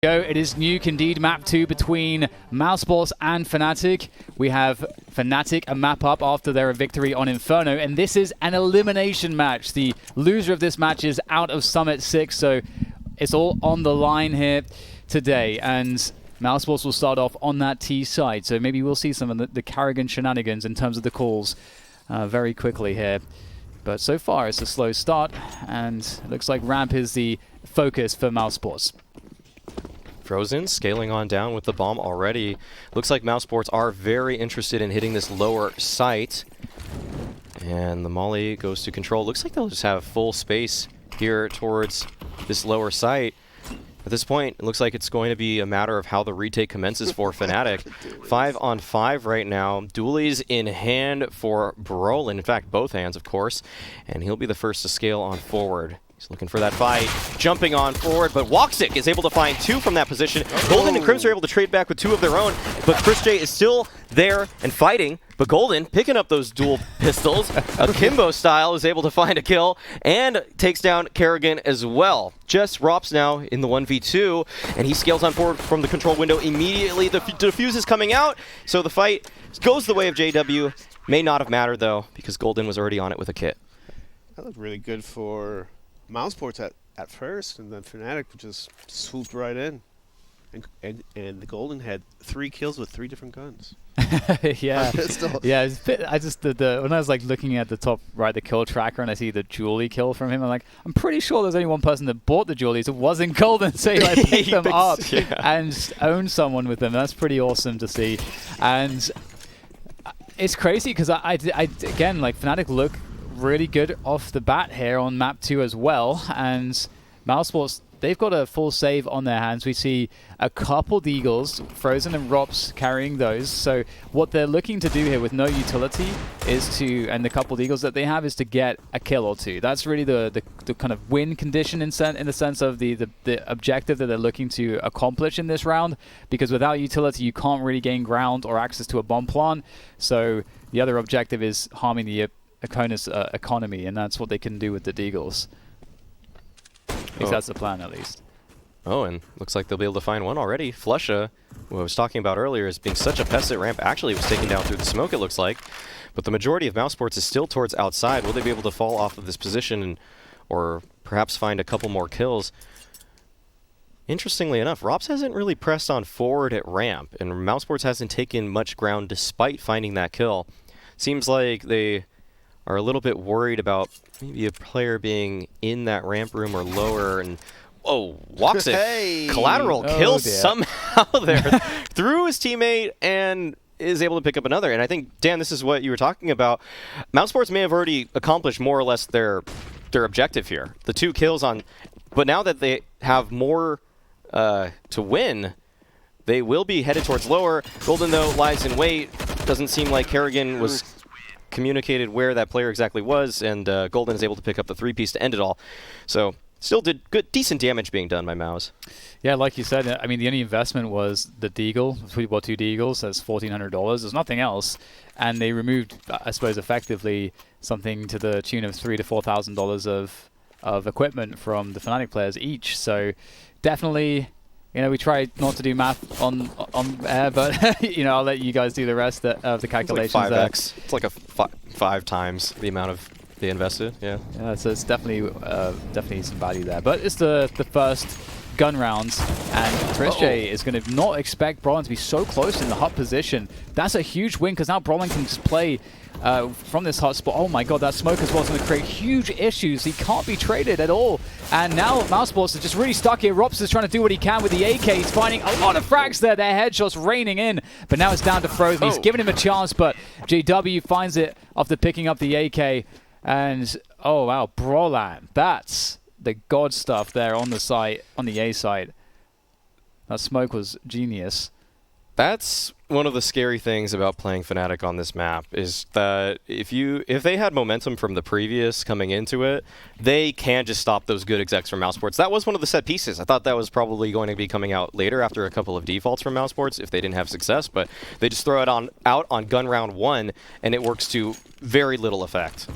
It is Nuke indeed, map 2 between Mousesports and Fnatic. We have Fnatic a map up after their victory on Inferno, and this is an elimination match. The loser of this match is out of Summit 6, so it's all on the line here today. And Mousesports will start off on that T side, so maybe we'll see some of the Karrigan shenanigans in terms of the calls very quickly here. But so far it's a slow start, and it looks like ramp is the focus for Mousesports. Frozen scaling on down with the bomb already. Looks like Mousesports are very interested in hitting this lower site. And the molly goes to control. Looks like they'll just have full space here towards this lower site. At this point, it looks like it's going to be a matter of how the retake commences for Fnatic. 5-on-5 right now. Dualies in hand for Brolin. In fact, both hands, of course. And he'll be the first to scale on forward. He's looking for that fight, jumping on forward, but Woxic is able to find two from that position. Golden and Crimson are able to trade back with two of their own, but Chris J is still there and fighting. But Golden, picking up those dual pistols, Akimbo style, is able to find a kill and takes down Karrigan as well. Just Rops now in the 1v2, and he scales on forward from the control window immediately. The defuse is coming out, so the fight goes the way of JW. May not have mattered, though, because Golden was already on it with a kit. That looked really good for Mousesports at first, and then Fnatic just swooped right in. And the Golden had 3 kills with 3 different guns. Yeah, yeah. It's a bit, I just when I was like looking at the top right, the kill tracker, and I see the Julie kill from him, I'm like, I'm pretty sure there's only one person that bought the Julies. It wasn't Golden, so he like picked them up and owned someone with them. That's pretty awesome to see, and it's crazy because I again, like, Fnatic look really good off the bat here on map 2 as well, and Mousesports, they've got a full save on their hands. We see a couple Deagles, Frozen and Rops carrying those. So what they're looking to do here with no utility is to, and the couple Deagles that they have, is to get a kill or two. That's really the kind of win condition in the sense of the objective that they're looking to accomplish in this round, because without utility you can't really gain ground or access to a bomb plant. So the other objective is harming the opponent's economy, and that's what they can do with the Deagles. At least that's the plan, at least. Oh, and looks like they'll be able to find one already. Flusha, who I was talking about earlier, as being such a pest at ramp, actually was taken down through the smoke, it looks like. But the majority of Mousesports is still towards outside. Will they be able to fall off of this position or perhaps find a couple more kills? Interestingly enough, Rops hasn't really pressed on forward at ramp, and Mousesports hasn't taken much ground despite finding that kill. Seems like they are a little bit worried about maybe a player being in that ramp room or lower, and Woxic, hey! Collateral kill somehow there through his teammate and is able to pick up another. And I think, Dan, this is what you were talking about. Mousesports may have already accomplished more or less their objective here. The 2 kills on, but now that they have more to win, they will be headed towards lower. Golden, though, lies in wait. Doesn't seem like Karrigan was communicated where that player exactly was, and Golden is able to pick up the 3-piece to end it all. So still did decent damage being done by Mouz. Yeah, like you said, I mean, the only investment was the Deagle. We bought 2 Deagles, that's $1,400. There's nothing else, and they removed, I suppose, effectively something to the tune of $3,000 to $4,000 of equipment from the Fnatic players each. So definitely, you know, we try not to do math on air, but you know, I'll let you guys do the rest of the calculations. It's like 5x. It's like a 5 times the amount of they invested. Yeah. Yeah. So it's definitely some value there. But it's the first gun rounds, and Chris J is going to not expect Brolin to be so close in the hot position. That's a huge win, because now Brolin can just play from this hot spot. Oh my god, that smoke as well is going to create huge issues. He can't be traded at all. And now Mousesports is just really stuck here. Rops is trying to do what he can with the AK. He's finding a lot of frags there. Their headshots raining in. But now it's down to Frozen. He's given him a chance, but JW finds it after picking up the AK. And, oh wow, Brolin. That's the god stuff there on the site, on the A side. That smoke was genius. That's one of the scary things about playing Fnatic on this map, is that if they had momentum from the previous coming into it, they can just stop those good execs from Mousesports. That was one of the set pieces. I thought that was probably going to be coming out later after a couple of defaults from Mousesports if they didn't have success, but they just throw it out on gun round 1, and it works to very little effect.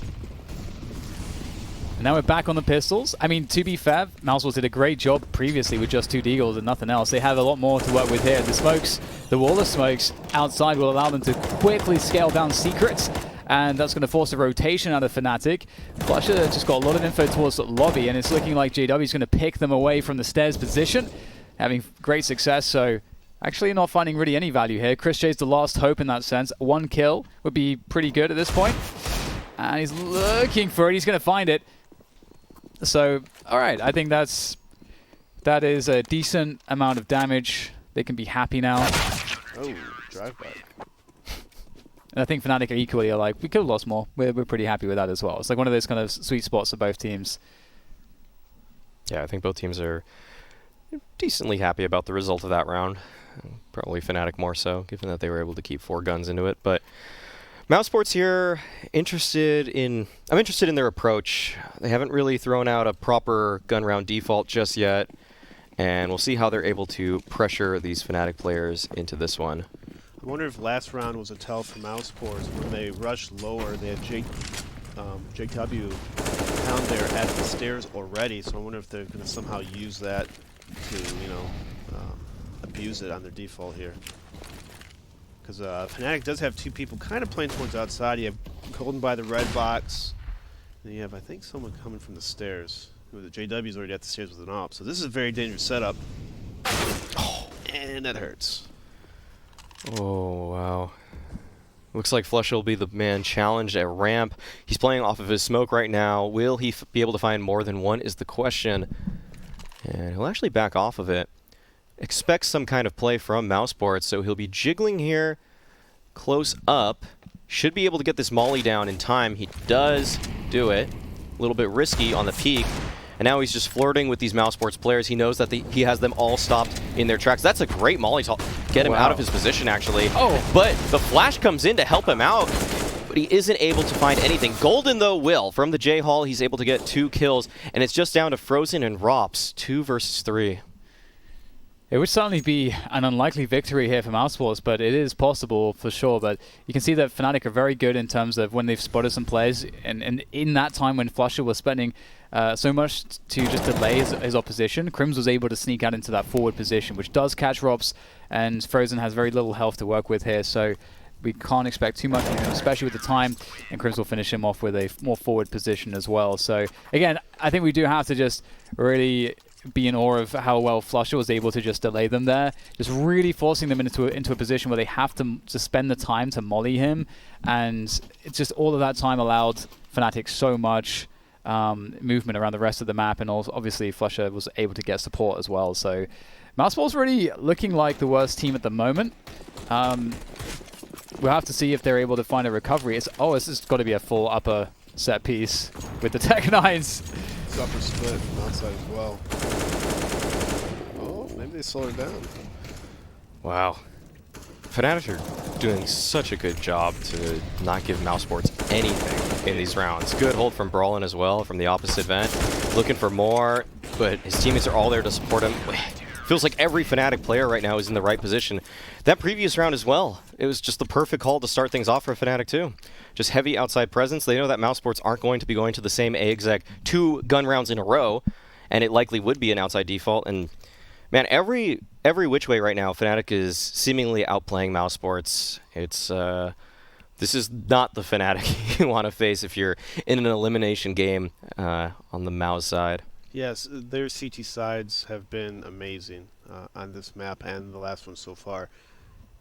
And now we're back on the pistols. I mean, to be fair, Mousesports did a great job previously with just 2 deagles and nothing else. They have a lot more to work with here. The smokes, the wall of smokes outside will allow them to quickly scale down secrets, and that's going to force a rotation out of Fnatic. Flusher just got a lot of info towards the lobby, and it's looking like JW is going to pick them away from the stairs position, having great success. So actually not finding really any value here. Chris J's the last hope in that sense. 1 kill would be pretty good at this point. And he's looking for it. He's going to find it. So, all right. I think that is a decent amount of damage. They can be happy now. Oh, drive back. And I think Fnatic are equally like, we could have lost more. We're pretty happy with that as well. It's like one of those kind of sweet spots for both teams. Yeah, I think both teams are decently happy about the result of that round. Probably Fnatic more so, given that they were able to keep 4 guns into it. But Mousesports here, I'm interested in their approach. They haven't really thrown out a proper gun round default just yet, and we'll see how they're able to pressure these Fnatic players into this one. I wonder if last round was a tell for Mousesports. When they rushed lower, they had JW down there at the stairs already, so I wonder if they're going to somehow use that to, you know, abuse it on their default here. Because Fnatic does have 2 people kind of playing towards outside. You have Golden by the red box. And you have, I think, someone coming from the stairs. The JW's already at the stairs with an op. So this is a very dangerous setup. Oh, and that hurts. Oh, wow. Looks like Flush will be the man challenged at ramp. He's playing off of his smoke right now. Will he be able to find more than one is the question. And he'll actually back off of it. Expects some kind of play from Mousesports, so he'll be jiggling here close up. Should be able to get this molly down in time. He does do it. A little bit risky on the peak. And now he's just flirting with these Mousesports players. He knows that he has them all stopped in their tracks. That's a great molly to get him out of his position, actually. Oh, but the flash comes in to help him out, but he isn't able to find anything. Golden, though, will. From the J-Hall, he's able to get 2 kills, and it's just down to Frozen and Rops, 2 versus 3. It would certainly be an unlikely victory here for Mousesports, but it is possible for sure. But you can see that Fnatic are very good in terms of when they've spotted some players, and in that time when Flusher was spending so much to just delay his opposition, Crims was able to sneak out into that forward position, which does catch Robs, and Frozen has very little health to work with here, so we can't expect too much from him, especially with the time, and Crims will finish him off with a more forward position as well. So again, I think we do have to just really be in awe of how well Flusher was able to just delay them there, just really forcing them into a position where they have to spend the time to molly him, and it's just all of that time allowed Fnatic so much movement around the rest of the map, and also obviously Flusher was able to get support as well. So Mousesports really looking like the worst team at the moment. We'll have to see if they're able to find a recovery. It's just got to be a full upper set piece with the Tech 9s. Upper split from outside as well. Oh, maybe they slowed it down. Wow. Fnatic are doing such a good job to not give Mousesports anything in these rounds. Good hold from Brawlin as well from the opposite vent. Looking for more, but his teammates are all there to support him. Feels like every Fnatic player right now is in the right position. That previous round as well, it was just the perfect call to start things off for Fnatic too. Just heavy outside presence. They know that Mousesports aren't going to be going to the same A-exec 2 gun rounds in a row, and it likely would be an outside default. And man, every which way right now, Fnatic is seemingly outplaying Mousesports. It's this is not the Fnatic you want to face if you're in an elimination game on the mouz side. Yes, their CT sides have been amazing on this map and the last one so far.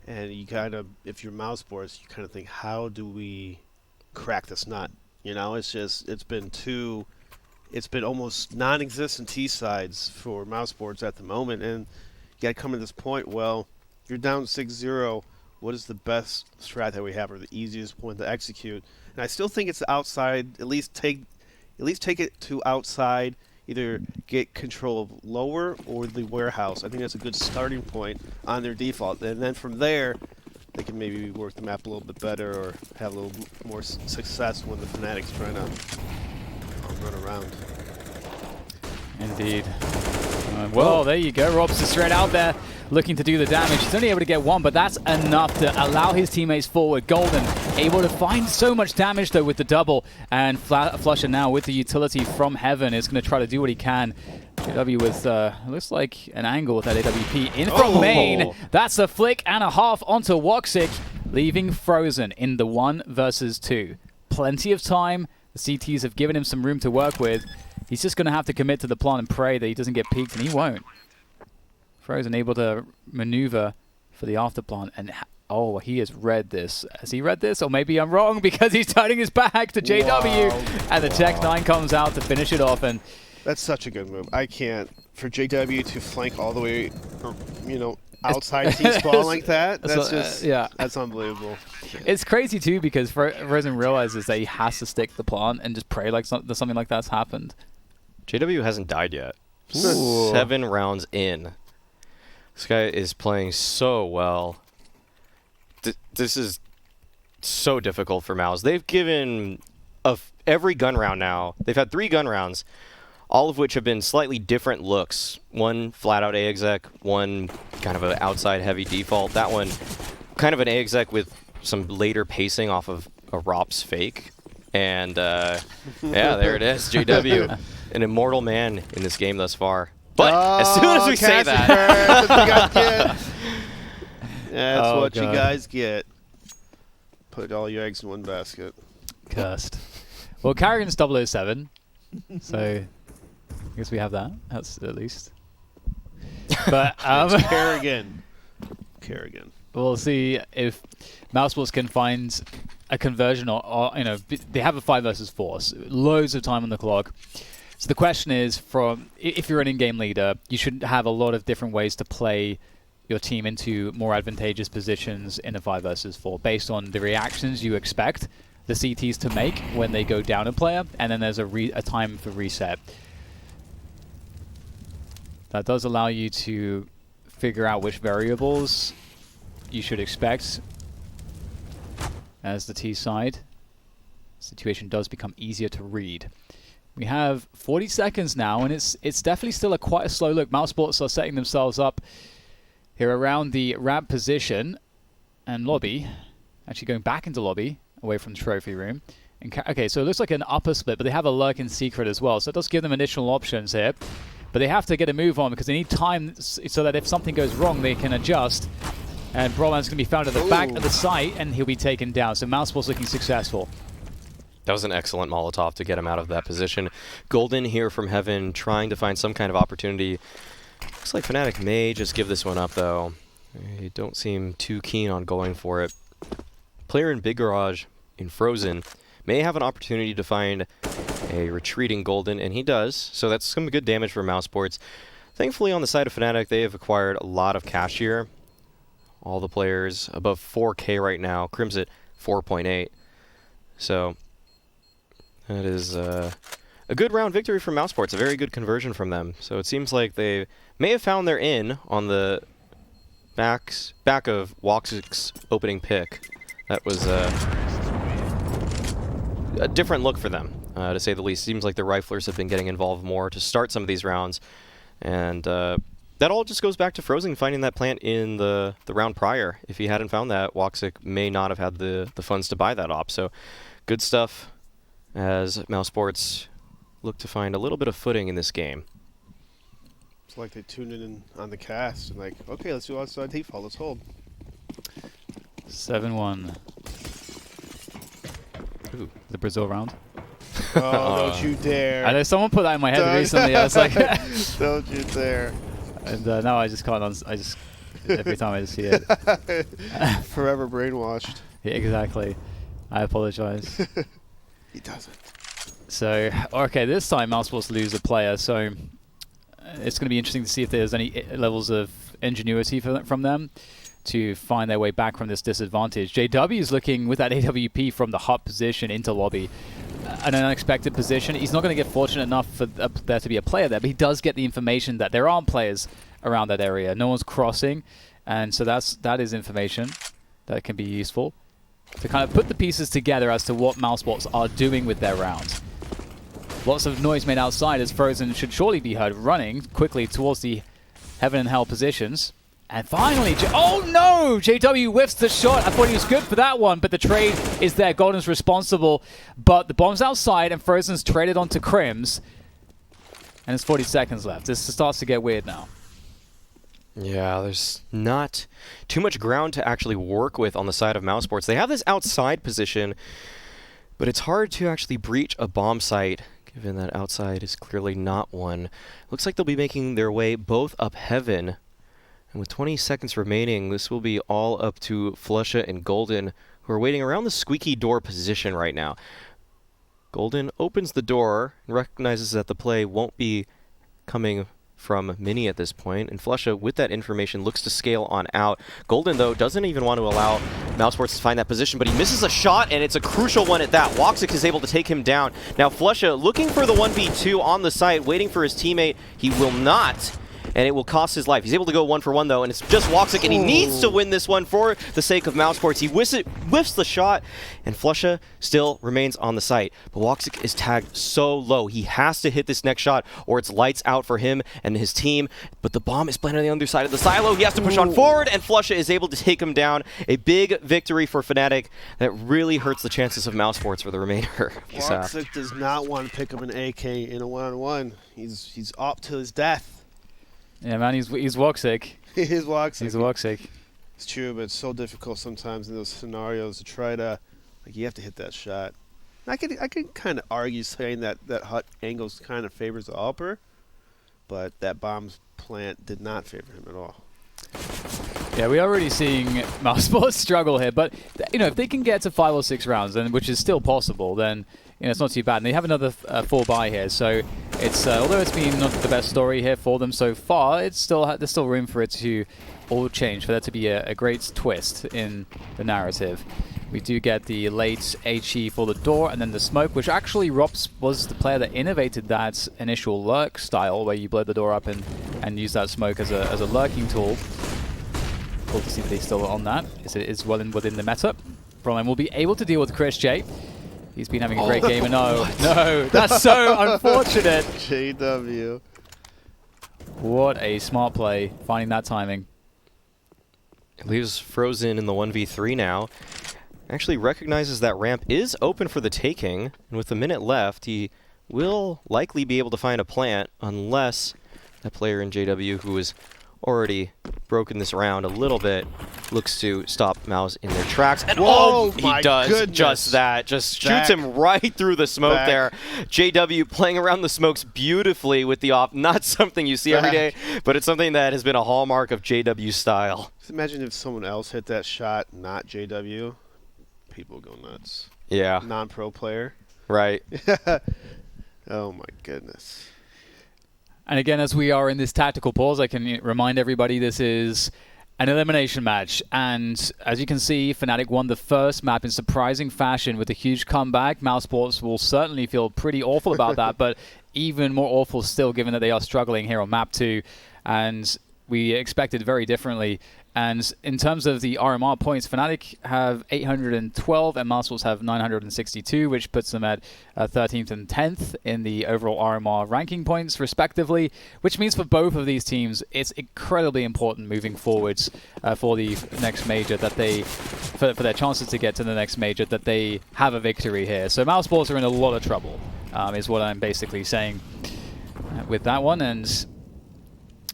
And you kind of, if you're Mousesports, you kind of think, how do we crack this nut? You know, it's been almost non-existent T sides for Mousesports at the moment, and you got to come to this point. Well, you're down 6-0. What is the best strat that we have, or the easiest point to execute? And I still think it's the outside. At least take it to outside. Either get control of lower or the warehouse. I think that's a good starting point on their default. And then from there, they can maybe work the map a little bit better or have a little more success when the Fnatic's trying to run around. Indeed. Well, there you go. Robs is straight out there. looking to do the damage. He's only able to get one, but that's enough to allow his teammates forward. Golden able to find so much damage, though, with the double. And Flusher now with the utility from Heaven is going to try to do what he can. JW with, looks like an angle with that AWP in from main. That's a flick and a half onto Woxic, leaving Frozen in the 1 versus 2. Plenty of time. The CTs have given him some room to work with. He's just going to have to commit to the plant and pray that he doesn't get peeked, and he won't. Frozen able to maneuver for the after plant, and oh, he has read this. Has he read this? Or maybe I'm wrong, because he's turning his back to JW. Wow. And the Tech-9 comes out to finish it off. And that's such a good move. I can't. For JW to flank all the way, you know, outside T-spawn like that, that's just, that's unbelievable. It's crazy, too, because Frozen realizes that he has to stick the plant and just pray like something like that's happened. JW hasn't died yet. Ooh. 7 rounds in. This guy is playing so well. This is so difficult for mouz. They've given every gun round now. They've had 3 gun rounds, all of which have been slightly different looks. One flat-out A-exec, one kind of an outside heavy default. That one kind of an A-exec with some later pacing off of a ROPS fake. And yeah, there it is, JW. An immortal man in this game thus far. But as soon as we say that, that's what you guys get. Put all your eggs in one basket. Cursed. Well, Carrigan's 007, so I guess we have that. That's at least. But Kerrigan. We'll see if Mousesports can find a conversion, or you know, they have a 5 versus 4, so loads of time on the clock. So the question is, if you're an in-game leader, you should have a lot of different ways to play your team into more advantageous positions in a 5 versus 4, based on the reactions you expect the CTs to make when they go down a player, and then there's a time for reset. That does allow you to figure out which variables you should expect as the T side. Situation does become easier to read. We have 40 seconds now, and it's definitely still quite a slow look. Mousesports are setting themselves up here around the ramp position and lobby. Actually going back into lobby, away from the trophy room. And okay, so it looks like an upper split, but they have a lurk in secret as well. So it does give them additional options here. But they have to get a move on because they need time so that if something goes wrong, they can adjust. And Broman's going to be found at the back of the site, and he'll be taken down. So Mousesports looking successful. That was an excellent Molotov to get him out of that position. Golden here from Heaven, trying to find some kind of opportunity. Looks like Fnatic may just give this one up, though. They don't seem too keen on going for it. Player in Big Garage in Frozen may have an opportunity to find a retreating Golden, and he does. So that's some good damage for Mousesports. Thankfully, on the side of Fnatic, they have acquired a lot of cash here. All the players above 4K right now. Crimson 4.8. So that is a good round victory for Mousesports. A very good conversion from them. So it seems like they may have found their in on the back of Woxic's opening pick. That was a different look for them, to say the least. Seems like the Riflers have been getting involved more to start some of these rounds. And that all just goes back to Frozen finding that plant in the round prior. If he hadn't found that, Woxic may not have had the funds to buy that op. So good stuff as Mousesports look to find a little bit of footing in this game. It's like they tuned in on the cast and like, okay, let's do outside default. Let's hold. 7-1. Ooh, the Brazil round. Oh, don't you dare. I know someone put that in my head recently. I was like, don't you dare. And now I just can't, every time I just see it. Forever brainwashed. Yeah, exactly. I apologize. He doesn't. So, okay, this time Mousesports lose a player, so it's going to be interesting to see if there's any levels of ingenuity from them to find their way back from this disadvantage. JW is looking with that AWP from the hot position into lobby. An unexpected position. He's not going to get fortunate enough for there to be a player there, but he does get the information that there aren't players around that area. No one's crossing, and so that is information that can be useful to kind of put the pieces together as to what Mousesports are doing with their rounds. Lots of noise made outside as Frozen should surely be heard running quickly towards the Heaven and Hell positions. And finally, oh no! JW whiffs the shot. I thought he was good for that one, but the trade is there. Golden's responsible, but the bomb's outside, and Frozen's traded onto Crims. And there's 40 seconds left. This starts to get weird now. Yeah, there's not too much ground to actually work with on the side of Mousesports. They have this outside position, but it's hard to actually breach a bomb site, given that outside is clearly not one. Looks like they'll be making their way both up heaven. And with 20 seconds remaining, this will be all up to Flusha and Golden, who are waiting around the squeaky door position right now. Golden opens the door and recognizes that the play won't be coming from Mini at this point, and Flusha, with that information, looks to scale on out. Golden, though, doesn't even want to allow Mousesports to find that position, but he misses a shot, and it's a crucial one at that. Woxic is able to take him down. Now Flusha looking for the 1v2 on the site, waiting for his teammate. He will not, and it will cost his life. He's able to go 1-for-1 though, and it's just Woxic, and he needs to win this one for the sake of Mousesports. He whiffs the shot, and Flusha still remains on the site. But Woxic is tagged so low. He has to hit this next shot, or it's lights out for him and his team. But the bomb is planted on the other side of the silo. He has to push on forward, and Flusha is able to take him down. A big victory for Fnatic that really hurts the chances of Mousesports for the remainder of this half. Woxic does not want to pick up an AK in a one-on-one. He's up to his death. Yeah, man, he's Woxic. He's Woxic. He's Woxic. It's true, but it's so difficult sometimes in those scenarios to try to, like, you have to hit that shot. I can kind of argue saying that hut angles kind of favors the upper, but that bomb's plant did not favor him at all. Yeah, we are already seeing Mousesports struggle here, but you know, if they can get to 5 or 6 rounds, and which is still possible, then you know it's not too bad. And they have another 4 buy here, so it's although it's been not the best story here for them so far, it's still there's still room for it to all change, for there to be a great twist in the narrative. We do get the late HE for the door, and then the smoke, which actually Rops was the player that innovated that initial lurk style, where you blow the door up and use that smoke as a lurking tool. Cool to see that he's still on that. It's well within the meta. Brolin will be able to deal with Chris J. He's been having a great game, and no, that's so unfortunate. JW. What a smart play, finding that timing. It leaves Frozen in the 1v3 now. Actually recognizes that ramp is open for the taking, and with a minute left, he will likely be able to find a plant, unless that player in JW, who is already broken this round a little bit, looks to stop Mouz in their tracks. And he does just that. Just shoots him right through the smoke there. JW playing around the smokes beautifully with the off. Not something you see every day, but it's something that has been a hallmark of JW's style. Just imagine if someone else hit that shot, not JW. People go nuts. Yeah. Non-pro player. Right. Oh my goodness. And again, as we are in this tactical pause, I can remind everybody this is an elimination match. And as you can see, Fnatic won the first map in surprising fashion with a huge comeback. Mousesports will certainly feel pretty awful about that, but even more awful still, given that they are struggling here on map 2. And we expected very differently. And in terms of the RMR points, Fnatic have 812 and Mousesports have 962, which puts them at 13th and 10th in the overall RMR ranking points, respectively, which means for both of these teams, it's incredibly important moving forwards for the next major, that they, for their chances to get to the next major, that they have a victory here. So Mousesports are in a lot of trouble, is what I'm basically saying with that one. And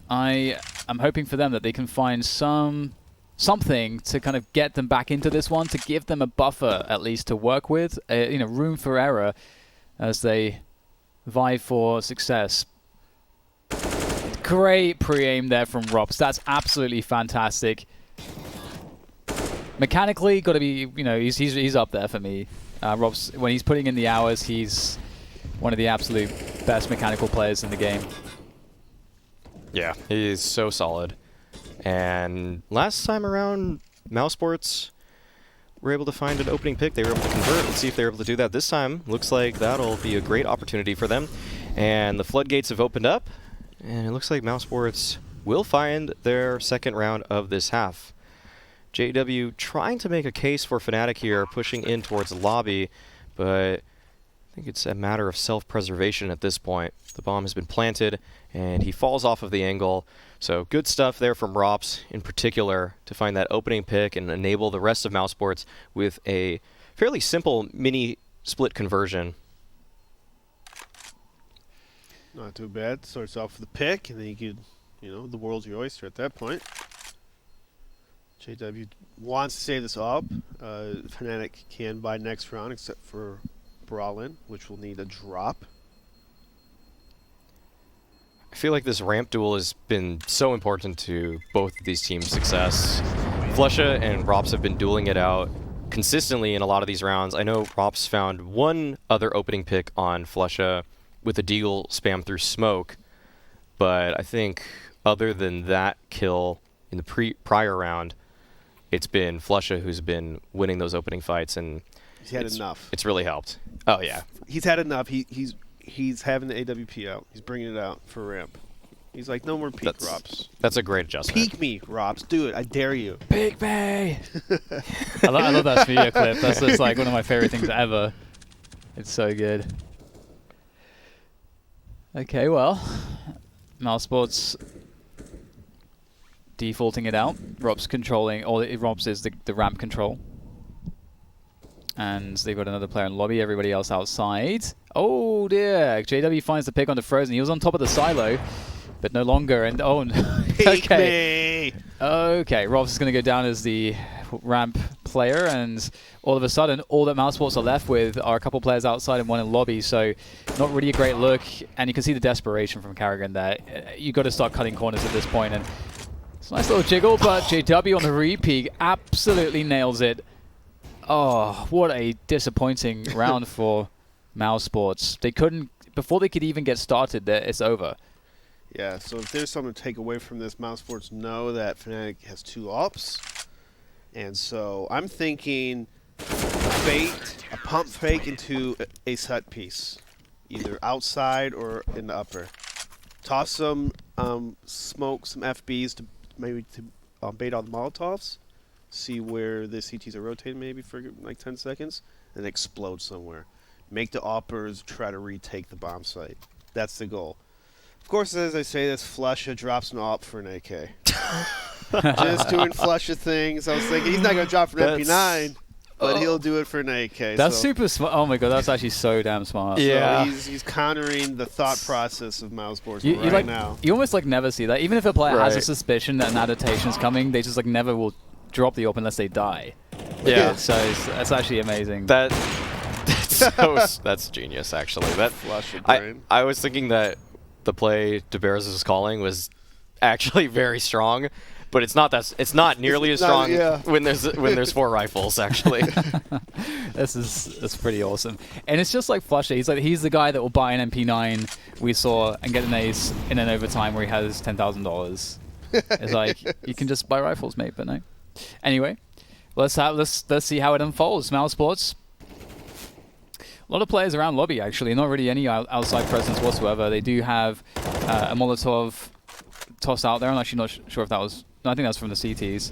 I'm hoping for them that they can find something to kind of get them back into this one, to give them a buffer at least to work with, you know, room for error as they vie for success. Great pre-aim there from Rops. That's absolutely fantastic. Mechanically, got to be, you know, he's up there for me. Rops, when he's putting in the hours, he's one of the absolute best mechanical players in the game. Yeah, he is so solid. And last time around, Mousesports were able to find an opening pick. They were able to convert. Let's see if they're able to do that this time. Looks like that'll be a great opportunity for them. And the floodgates have opened up. And it looks like Mousesports will find their second round of this half. JW trying to make a case for Fnatic here, pushing in towards the lobby. But think it's a matter of self-preservation at this point. The bomb has been planted, and he falls off of the angle. So good stuff there from Rops in particular to find that opening pick and enable the rest of Mousesports with a fairly simple mini split conversion. Not too bad. Starts off with a pick, and then you could, the world's your oyster at that point. JW wants to save this up. Fnatic can buy next round, except for Brawlin, which will need a drop. I feel like this ramp duel has been so important to both of these teams' success. Flusha and Rops have been dueling it out consistently in a lot of these rounds. I know Rops found one other opening pick on Flusha with a deagle spam through smoke, but I think other than that kill in the prior round, it's been Flusha who's been winning those opening fights, and he's had enough. It's really helped. Oh yeah, he's had enough. He's having the AWP out. He's bringing it out for ramp. He's like, no more peek, Rops. That's a great adjustment. Peek me, Rops. Do it. I dare you. Peek me. I love that video clip. That's just like one of my favorite things ever. It's so good. Okay, well, Mousesports defaulting it out. Rob's controlling, or Rob's is the ramp control. And they've got another player in lobby, everybody else outside. Oh dear, JW finds the pick on the Frozen. He was on top of the silo, but no longer. And oh, okay. Okay, Rob's is going to go down as the ramp player, and all of a sudden, all that Mousesports are left with are a couple players outside and one in lobby, so not really a great look. And you can see the desperation from Carrigan there. You got to start cutting corners at this point, and it's a nice little jiggle, but JW on the re-peak absolutely nails it. Oh, what a disappointing round for Mousesports. They couldn't, before they could even get started, it's over. Yeah, so if there's something to take away from this, Mousesports know that Fnatic has 2 ops. And so I'm thinking a pump fake into a set piece, either outside or in the upper. Toss some smoke, some FBs to maybe bait all the Molotovs. See where the CTs are rotating maybe for like 10 seconds, and explode somewhere. Make the oppers try to retake the bomb site. That's the goal. Of course, as I say this, Flusha drops an op for an AK. Just doing Flusha things. I was thinking he's not going to drop for an MP9, but he'll do it for an AK. That's super smart. Oh my god, that's actually so damn smart. Yeah. So he's countering the thought process of Mousesports now. You almost never see that. Even if a player has a suspicion that an adaptation is coming, they just never will drop the op unless they die. Yeah. So that's actually amazing. That's genius, actually. I was thinking that the play DeBears was calling was actually very strong, but it's not nearly as strong when there's 4 rifles actually. That's pretty awesome. And it's just like Flusha. He's the guy that will buy an MP9 we saw and get an ace in an overtime where he has $10,000. It's like you can just buy rifles, mate, but no. Anyway, let's see how it unfolds. Mousesports. A lot of players around lobby, actually. Not really any outside presence whatsoever. They do have a Molotov tossed out there. I'm actually not sure if that was... No, I think that's from the CTs.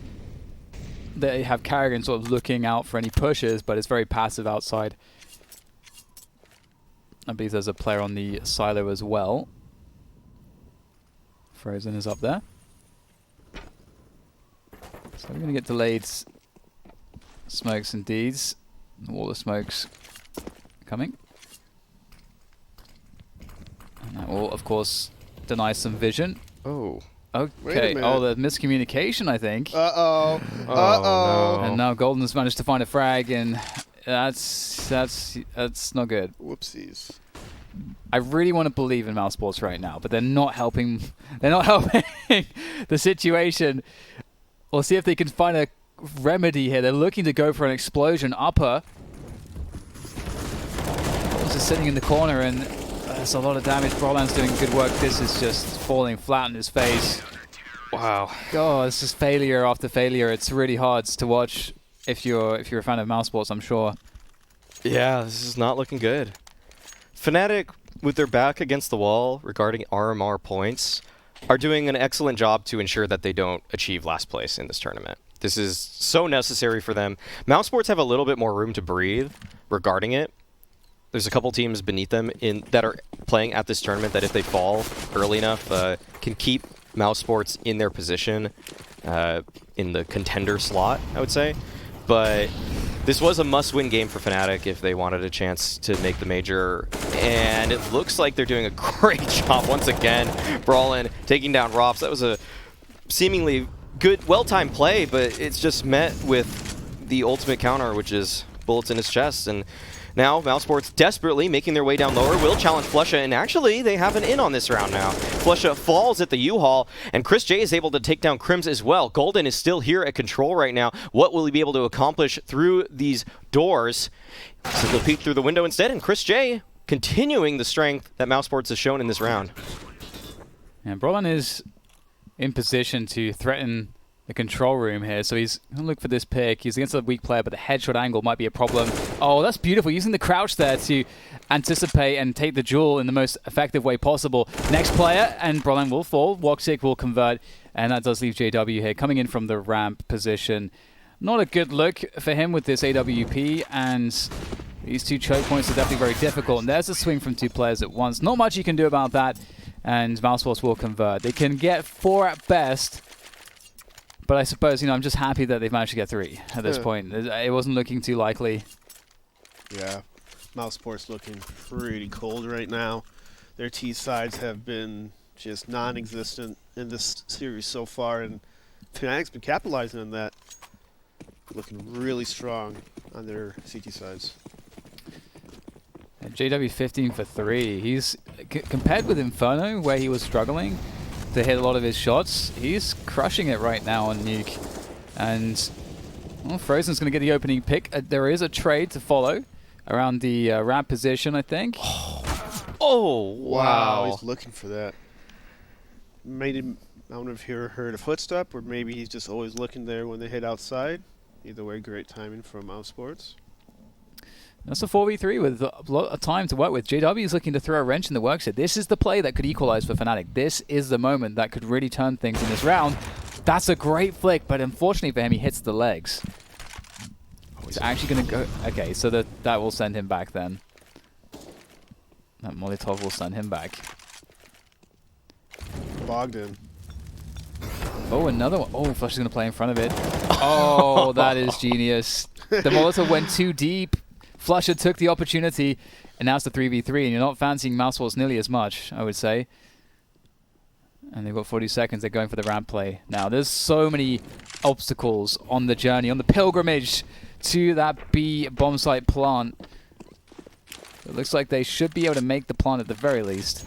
They have Carrigan sort of looking out for any pushes, but it's very passive outside. I believe there's a player on the silo as well. Frozen is up there. So we're going to get delayed smokes indeed. All the smokes coming. And that will, of course, deny some vision. Oh. Okay. Oh, the miscommunication, I think. Uh-oh. No. And now Golden's managed to find a frag, and that's not good. Whoopsies. I really want to believe in Mousesports right now, but they're not helping. They're not helping the situation. We'll see if they can find a remedy here. They're looking to go for an explosion upper. Just sitting in the corner, and there's a lot of damage. Brolan's doing good work. This is just falling flat on his face. Wow. God, it's just failure after failure. It's really hard to watch if you're a fan of Mousesports, I'm sure. Yeah, this is not looking good. Fnatic, with their back against the wall regarding RMR points, are doing an excellent job to ensure that they don't achieve last place in this tournament. This is so necessary for them. Mousesports have a little bit more room to breathe regarding it. there's a couple teams beneath them that are playing at this tournament that if they fall early enough can keep Mousesports in their position in the contender slot, I would say. But this was a must-win game for Fnatic if they wanted a chance to make the major, and it looks like they're doing a great job once again. Brawlin taking down Rops. That was a seemingly good, well-timed play, but it's just met with the ultimate counter, which is bullets in his chest. And now Mousesports desperately making their way down lower, will challenge Flusha, and actually they have an in on this round now. Flusha falls at the U-Haul, and Chris J is able to take down Crims as well. Golden is still here at control right now. What will he be able to accomplish through these doors? So he'll peek through the window instead, and Chris J continuing the strength that Mousesports has shown in this round. And Brolin is in position to threaten the control room here, so he's going to look for this pick. He's against a weak player, but the headshot angle might be a problem. Oh, that's beautiful. Using the crouch there to anticipate and take the duel in the most effective way possible. Next player, and Brolin will fall. Woxic will convert, and that does leave JW here, coming in from the ramp position. Not a good look for him with this AWP, and these two choke points are definitely very difficult. And there's a swing from two players at once. Not much you can do about that, and Mousesports will convert. They can get 4 at best, but I suppose, I'm just happy that they've managed to get 3 at this point. It wasn't looking too likely. Yeah, Mousesports looking pretty cold right now. Their T sides have been just non-existent in this series so far, and Fnatic's been capitalizing on that. Looking really strong on their CT sides. And JW 15 for 3. He's compared with Inferno, where he was struggling to hit a lot of his shots, he's crushing it right now on Nuke. And well, Frozen's going to get the opening pick. There is a trade to follow around the ramp position, I think. Oh, wow. He's looking for that. Made him, I don't know if you heard a footstep, or maybe he's just always looking there when they hit outside. Either way, great timing from Mousesports. That's a 4v3 with a lot of time to work with. JW is looking to throw a wrench in the works here. This is the play that could equalize for Fnatic. This is the moment that could really turn things in this round. That's a great flick, but unfortunately for him, he hits the legs. He's actually going to go... Okay, so that will send him back then. That Molotov will send him back. Bogdan. Oh, another one. Oh, Flush is going to play in front of it. Oh, that is genius. The Molotov went too deep. Flusha took the opportunity, and now it's the 3v3, and you're not fancying Mousesports nearly as much, I would say. And they've got 40 seconds. They're going for the ramp play. Now, there's so many obstacles on the journey, on the pilgrimage to that B bomb site plant. It looks like they should be able to make the plant at the very least.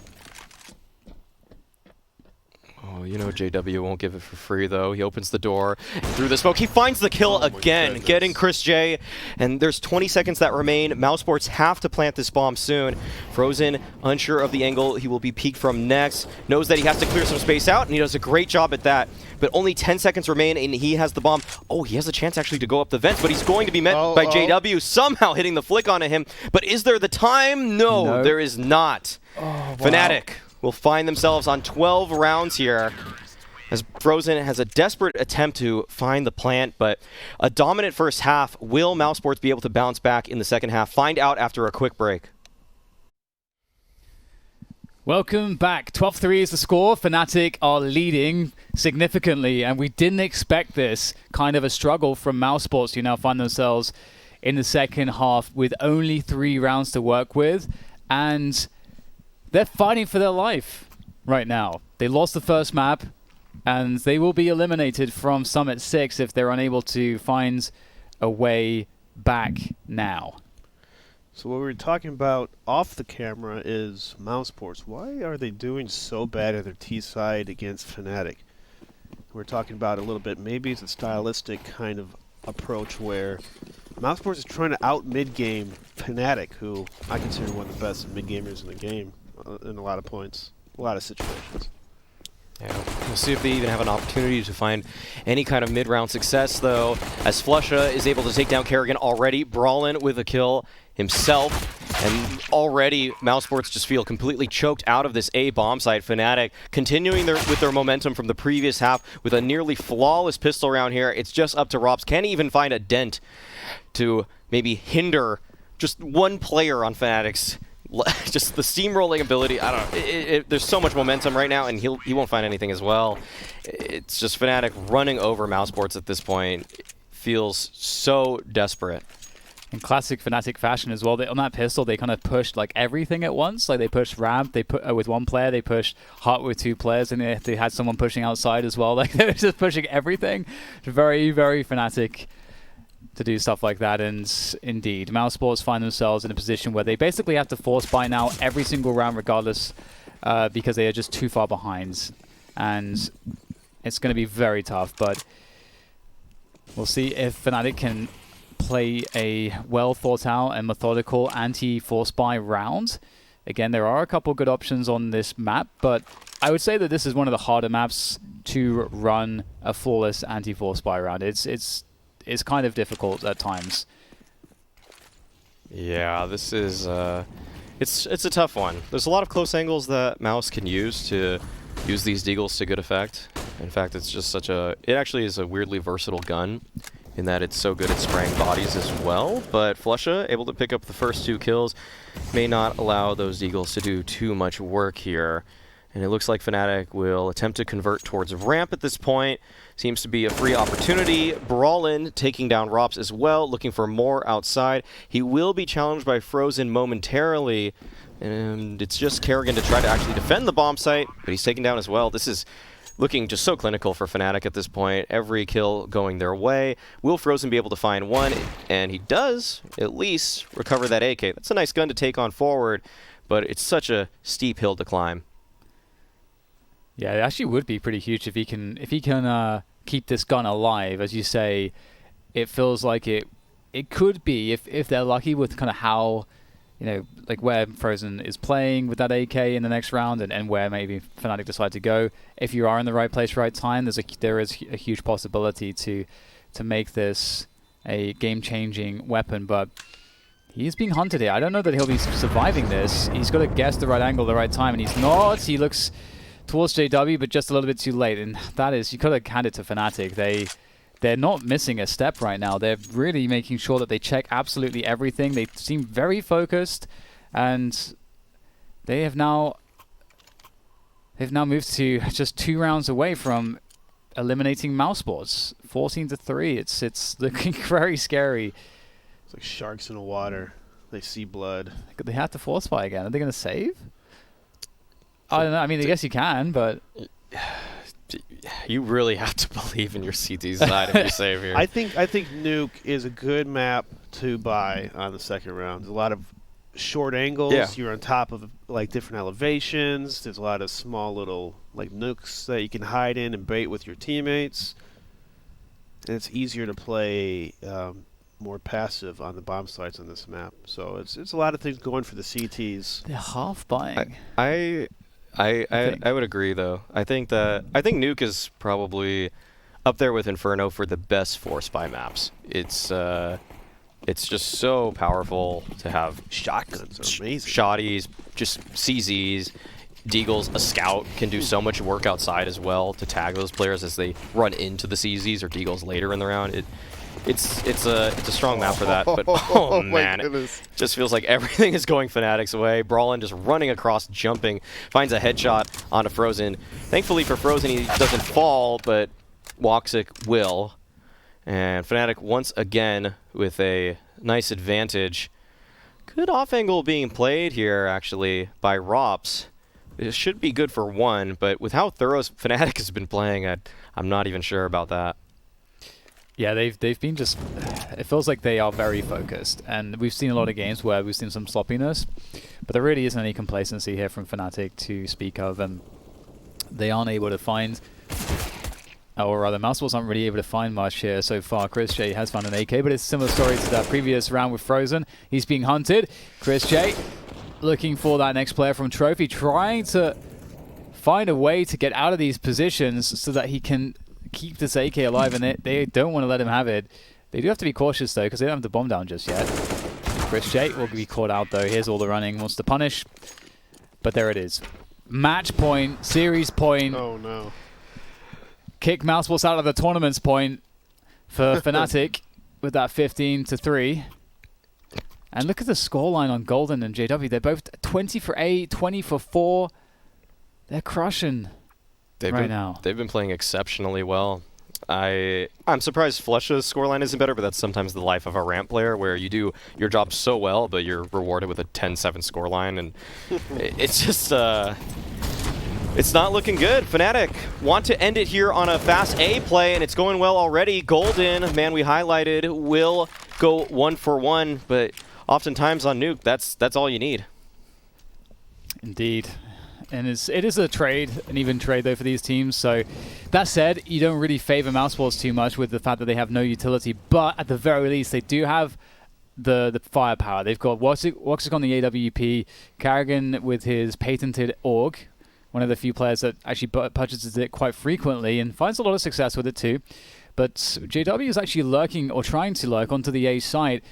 Oh, JW won't give it for free, though. He opens the door, and through the smoke, he finds the kill again, getting Chris J. And there's 20 seconds that remain. Mousesports have to plant this bomb soon. Frozen, unsure of the angle he will be peeked from next, knows that he has to clear some space out, and he does a great job at that. But only 10 seconds remain, and he has the bomb. Oh, he has a chance actually to go up the vents, but he's going to be met by JW, somehow hitting the flick onto him. But is there the time? No, there is not. Oh, wow. Fnatic will find themselves on 12 rounds here, as Frozen has a desperate attempt to find the plant, but a dominant first half. Will Mousesports be able to bounce back in the second half? Find out after a quick break. Welcome back. 12-3 is the score. Fnatic are leading significantly, and we didn't expect this kind of a struggle from Mousesports, who now find themselves in the second half with only 3 rounds to work with, and they're fighting for their life right now. They lost the first map, and they will be eliminated from Summit 6 if they're unable to find a way back now. So what we were talking about off the camera is Mousesports. Why are they doing so bad at their T side against Fnatic? We're talking about a little bit. Maybe it's a stylistic kind of approach where Mousesports is trying to out mid-game Fnatic, who I consider one of the best mid-gamers in the game in a lot of points, a lot of situations. Yeah, we'll see if they even have an opportunity to find any kind of mid-round success, though, as Flusha is able to take down Kerrigan already. Brawlin with a kill himself, and already Mousesports just feel completely choked out of this A bomb site. Fnatic continuing with their momentum from the previous half with a nearly flawless pistol round here. It's just up to Rops. Can't even find a dent to maybe hinder just one player on Fnatic's just the steamrolling ability. I don't know. There's so much momentum right now, and he won't find anything as well. It's just Fnatic running over Mousesports at this point. It feels so desperate. In classic Fnatic fashion as well, on that pistol, they kind of pushed like everything at once. Like they pushed Ramp, they put with one player, they pushed Heart with 2 players, and they had someone pushing outside as well. Like they were just pushing everything. Very, very Fnatic to do stuff like that. And indeed, Mousesports find themselves in a position where they basically have to force buy now every single round regardless, because they are just too far behind. And it's going to be very tough, but we'll see if Fnatic can play a well thought out and methodical anti-force buy round. Again, there are a couple good options on this map, but I would say that this is one of the harder maps to run a flawless anti-force buy round. It's kind of difficult at times. Yeah, this is it's a tough one. There's a lot of close angles that Mouse can use to use these deagles to good effect. In fact, it's just it actually is a weirdly versatile gun in that it's so good at spraying bodies as well. But Flusha, able to pick up the first 2 kills, may not allow those deagles to do too much work here. And it looks like Fnatic will attempt to convert towards Ramp at this point. Seems to be a free opportunity. Brawlin taking down Rops as well, looking for more outside. He will be challenged by Frozen momentarily. And it's just Kerrigan to try to actually defend the bomb site, but he's taken down as well. This is looking just so clinical for Fnatic at this point. Every kill going their way. Will Frozen be able to find one? And he does at least recover that AK. That's a nice gun to take on forward, but it's such a steep hill to climb. Yeah, it actually would be pretty huge if he can keep this gun alive. As you say, it feels like it could be, if they're lucky with kind of how, you know, like where Frozen is playing with that AK in the next round, and where maybe Fnatic decide to go. If you are in the right place, right time, there is a huge possibility to make this a game-changing weapon. But he's being hunted here. I don't know that he'll be surviving this. He's got to guess the right angle, the right time, and he's not. He looks towards JW, but just a little bit too late. And that is, you could have handed to Fnatic. They're not missing a step right now. They're really making sure that they check absolutely everything. They seem very focused, and they've now moved to just 2 rounds away from eliminating Mousesports. 14-3. It's looking very scary. It's like sharks in the water. They see blood. They have to force buy again. Are they going to save? I don't know. I mean, I guess you can, but you really have to believe in your CT side if you save here. I think Nuke is a good map to buy on the second round. There's a lot of short angles. Yeah. You're on top of like different elevations. There's a lot of small little like nooks that you can hide in and bait with your teammates. And it's easier to play more passive on the bomb sites on this map. So it's a lot of things going for the CTs. They're half buying. I would agree, though. I think Nuke is probably up there with Inferno for the best force buy maps. It's just so powerful to have. Shotguns are amazing. Shotties, just CZs, deagles. A scout can do so much work outside as well to tag those players as they run into the CZs or deagles later in the round. It's a strong map for that, but oh man, it just feels like everything is going Fnatic's way. Brawlin just running across, jumping, finds a headshot onto Frozen. Thankfully for Frozen, he doesn't fall, but Woxic will. And Fnatic once again with a nice advantage. Good off angle being played here, actually, by Rops. It should be good for 1, but with how thorough Fnatic has been playing, I'm not even sure about that. Yeah, they've been just. It feels like they are very focused, and we've seen a lot of games where we've seen some sloppiness, but there really isn't any complacency here from Fnatic to speak of, and they aren't able to find, or rather, Mousesports aren't really able to find much here so far. Chris J has found an AK, but it's a similar story to that previous round with Frozen. He's being hunted. Chris J looking for that next player from Trophy, trying to find a way to get out of these positions so that he can keep this AK alive, and they don't want to let him have it. They do have to be cautious, though, because they don't have the bomb down just yet. Chris J will be caught out, though. Here's all the running. Wants to punish. But there it is. Match point. Series point. Oh, no. Kick Mousesports out of the tournament's point for Fnatic with that 15-3. And look at the scoreline on Golden and JW. They're both 20 for 8, 20 for 4. They're crushing now. They've been playing exceptionally well. I'm surprised Flush's scoreline isn't better, but that's sometimes the life of a ramp player, where you do your job so well, but you're rewarded with a 10-7 scoreline, and it's just it's not looking good. Fnatic want to end it here on a fast A play, and it's going well already. Golden, man, we highlighted, will go 1 for 1, but oftentimes on Nuke, that's all you need. Indeed. And it is an even trade though for these teams. So that said, you don't really favor Mousesports too much with the fact that they have no utility, but at the very least they do have the firepower. They've got Woxic on the AWP, Karrigan with his patented AUG, one of the few players that actually purchases it quite frequently and finds a lot of success with it too. But JW is actually lurking, or trying to lurk, onto the A site.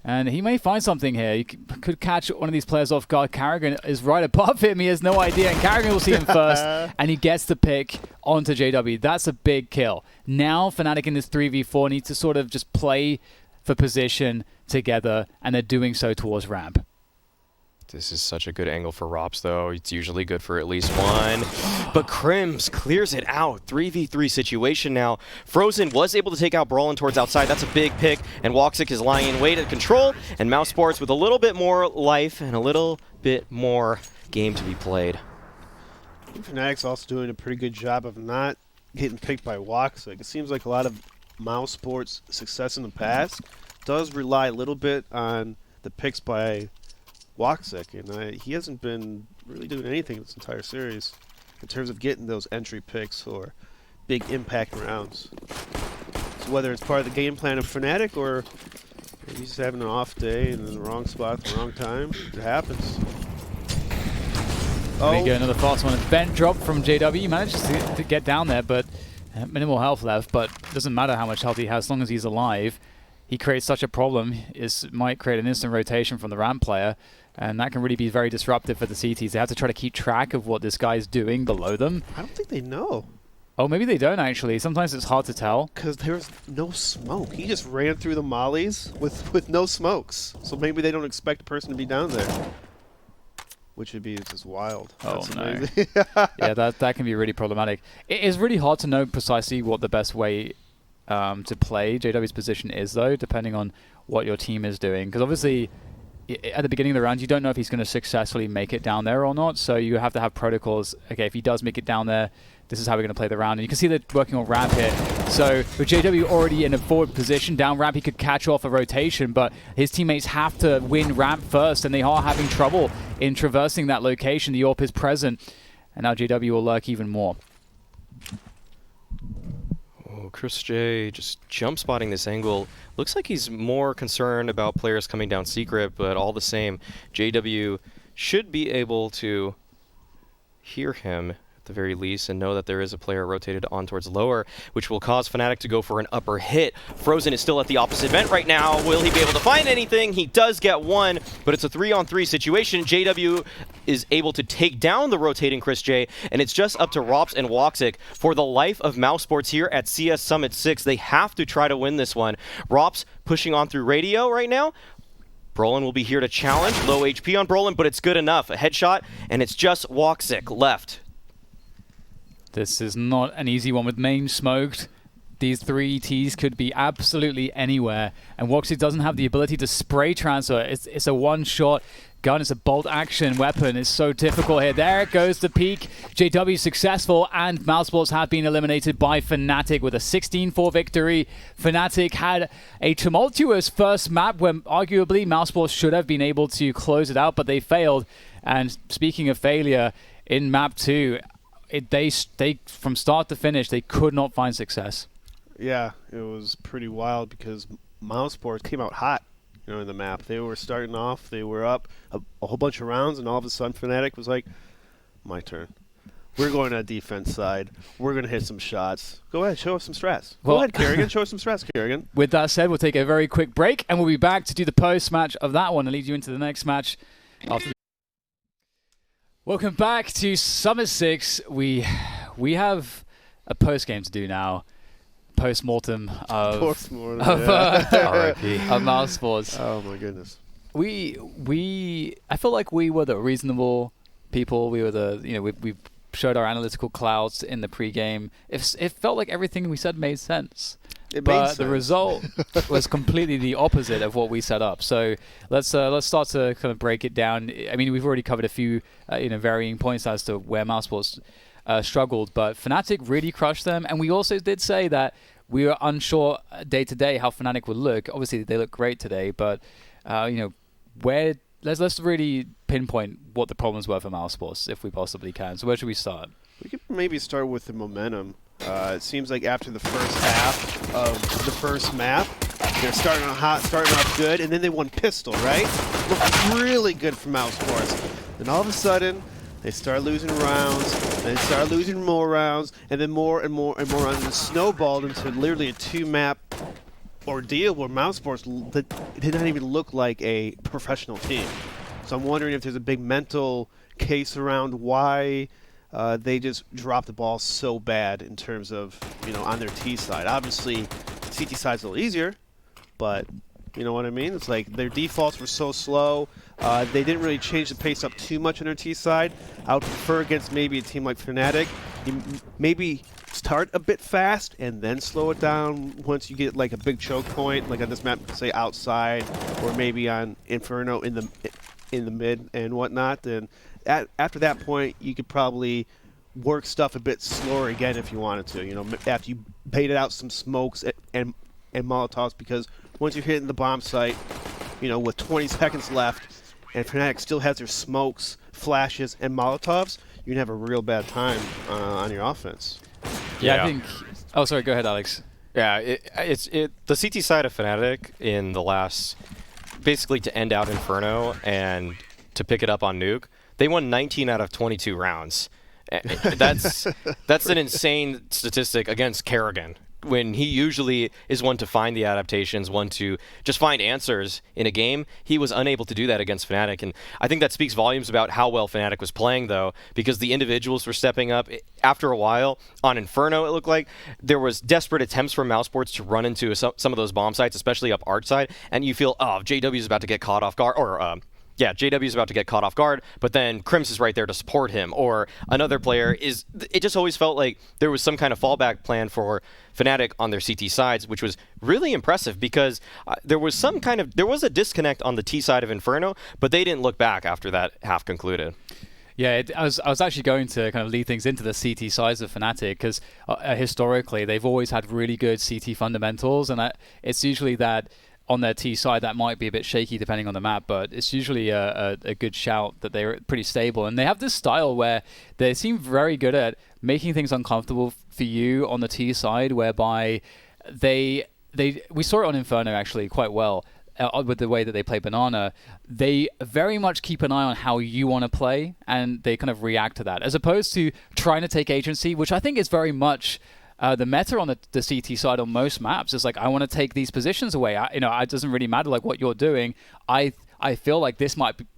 And he may find something here. He could catch one of these players off guard. Karrigan is right above him. He has no idea. And Karrigan will see him first. And he gets the pick onto JW. That's a big kill. Now Fnatic in this 3v4 need to sort of just play for position together. And they're doing so towards ramp. This is such a good angle for Rops, though. It's usually good for at least one. But Crims clears it out. 3v3 situation now. Frozen was able to take out Brawlin towards outside. That's a big pick. And Woxic is lying in wait at control. And Mousesports with a little bit more life and a little bit more game to be played. Fnatic's also doing a pretty good job of not getting picked by Woxic. It seems like a lot of Mousesports' success in the past does rely a little bit on the picks by Woxic, and he hasn't been really doing anything this entire series in terms of getting those entry picks or big impact rounds. So whether it's part of the game plan of Fnatic or maybe he's just having an off day and in the wrong spot at the wrong time, it happens. There you go, another fast one. Vent drop from JW. Manages to get down there, but minimal health left, but it doesn't matter how much health he has as long as he's alive. He creates such a problem. It might create an instant rotation from the ramp player, and that can really be very disruptive for the CTs. They have to try to keep track of what this guy's doing below them. I don't think they know. Oh, maybe they don't actually. Sometimes it's hard to tell. Because there's no smoke. He just ran through the mollies with no smokes. So maybe they don't expect a person to be down there. Which would be just wild. Oh, no. Yeah, that can be really problematic. It is really hard to know precisely what the best way to play JW's position is, though, depending on what your team is doing. Because obviously, at the beginning of the round, you don't know if he's going to successfully make it down there or not. So you have to have protocols. Okay, if he does make it down there, this is how we're going to play the round. And you can see they're working on ramp here. So with JW already in a forward position, down ramp, he could catch off a rotation. But his teammates have to win ramp first, and they are having trouble in traversing that location. The AWP is present, and now JW will lurk even more. Chris J just jump spotting this angle. Looks like he's more concerned about players coming down secret, but all the same, JW should be able to hear him at the very least and know that there is a player rotated on towards lower, which will cause Fnatic to go for an upper hit. Frozen is still at the opposite vent right now. Will he be able to find anything? He does get one, but it's a 3-on-3 situation. JW is able to take down the rotating Chris J, and it's just up to Rops and Woxic. For the life of Mousesports here at CS Summit 6, they have to try to win this one. Rops pushing on through radio right now. Brolin will be here to challenge. Low HP on Brolin, but it's good enough. A headshot, and it's just Woxic left. This is not an easy one with main smoked. These three ETs could be absolutely anywhere, and Woxic doesn't have the ability to spray transfer. It's a one-shot gun. It's a bolt action weapon. It's so difficult here. There it goes, the peak. JW successful, and Mousesports have been eliminated by Fnatic with a 16-4 victory. Fnatic had a tumultuous first map where arguably Mousesports should have been able to close it out, but they failed. And speaking of failure, in map 2, they from start to finish, they could not find success. Yeah, it was pretty wild because Mousesports came out hot, in the map. They were starting off, they were up a whole bunch of rounds, and all of a sudden Fnatic was like, my turn. We're going to defense side. We're going to hit some shots. Go ahead, show us some strats. Go ahead, Karrigan, show us some strats, Karrigan. With that said, we'll take a very quick break, and we'll be back to do the post-match of that one and lead you into the next match after. Welcome back to Summit 6. We have a post-game to do now. Post-mortem of Mousesports. Oh, my goodness. I feel like we were the reasonable people. We were we showed our analytical clouds in the pregame. It felt like everything we said made sense. But the result was completely the opposite of what we set up. So let's start to kind of break it down. I mean, we've already covered a few varying points as to where Mousesports struggled, but Fnatic really crushed them. And we also did say that we were unsure day to day how Fnatic would look. Obviously, they look great today, but where let's really pinpoint what the problems were for Mousesports if we possibly can. So where should we start? We could maybe start with the momentum. It seems like after the first half of the first map, they're starting off good, and then they won Pistol, right? Looked really good for Mousesports. Then all of a sudden, they start losing rounds, and they start losing more rounds, and then more and more and more rounds, and snowballed into literally a 2-map ordeal where Mousesports did not even look like a professional team. So I'm wondering if there's a big mental case around why they just dropped the ball so bad in terms of, on their T side. Obviously, CT side's a little easier, but you know what I mean? It's like their defaults were so slow. They didn't really change the pace up too much on their T side. I would prefer against maybe a team like Fnatic, you maybe start a bit fast and then slow it down once you get like a big choke point, like on this map, say outside, or maybe on Inferno in the mid and whatnot. Then after that point, you could probably work stuff a bit slower again if you wanted to. After you baited out some smokes and Molotovs, because once you're hitting the bomb site, with 20 seconds left, and Fnatic still has their smokes, flashes, and Molotovs, you can have a real bad time on your offense. Yeah, I think. Oh, sorry. Go ahead, Alex. Yeah, it's the CT side of Fnatic in the last, basically to end out Inferno and to pick it up on Nuke. They won 19 out of 22 rounds. That's an insane statistic against Kerrigan, when he usually is one to find the adaptations, one to just find answers in a game. He was unable to do that against Fnatic, and I think that speaks volumes about how well Fnatic was playing, though, because the individuals were stepping up. After a while, on Inferno, it looked like there was desperate attempts from Mousesports to run into some of those bomb sites, especially up Arch side, and you feel, JW is about to get caught off guard, or JW is about to get caught off guard, but then Crims is right there to support him, or another player is. It just always felt like there was some kind of fallback plan for Fnatic on their CT sides, which was really impressive because there was a disconnect on the T side of Inferno, but they didn't look back after that half concluded. Yeah, I was actually going to kind of lead things into the CT sides of Fnatic because historically they've always had really good CT fundamentals, and it's usually that. On their T side, that might be a bit shaky depending on the map, but it's usually a good shout that they're pretty stable. And they have this style where they seem very good at making things uncomfortable for you on the T side, whereby we saw it on Inferno actually quite well with the way that they play Banana. They very much keep an eye on how you want to play, and they kind of react to that, as opposed to trying to take agency, which I think is very much the meta on the CT side on most maps. Is like, I want to take these positions away. It doesn't really matter like what you're doing. I feel like this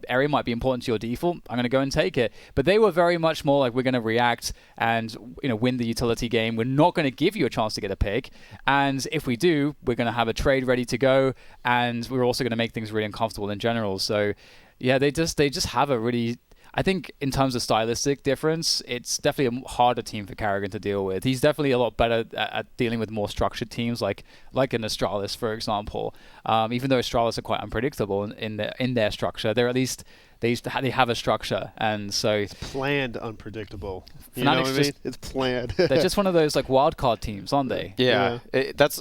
area might be important to your default. I'm going to go and take it. But they were very much more like, we're going to react and win the utility game. We're not going to give you a chance to get a pick. And if we do, we're going to have a trade ready to go. And we're also going to make things really uncomfortable in general. So yeah, they just have a really. I think in terms of stylistic difference, it's definitely a harder team for Kerrigan to deal with. He's definitely a lot better at dealing with more structured teams, like an Astralis, for example. Even though Astralis are quite unpredictable in their structure, they're at least they have a structure, and so it's planned unpredictable. You know what I mean? It's planned. They're just one of those like wild card teams, aren't they? Yeah. That's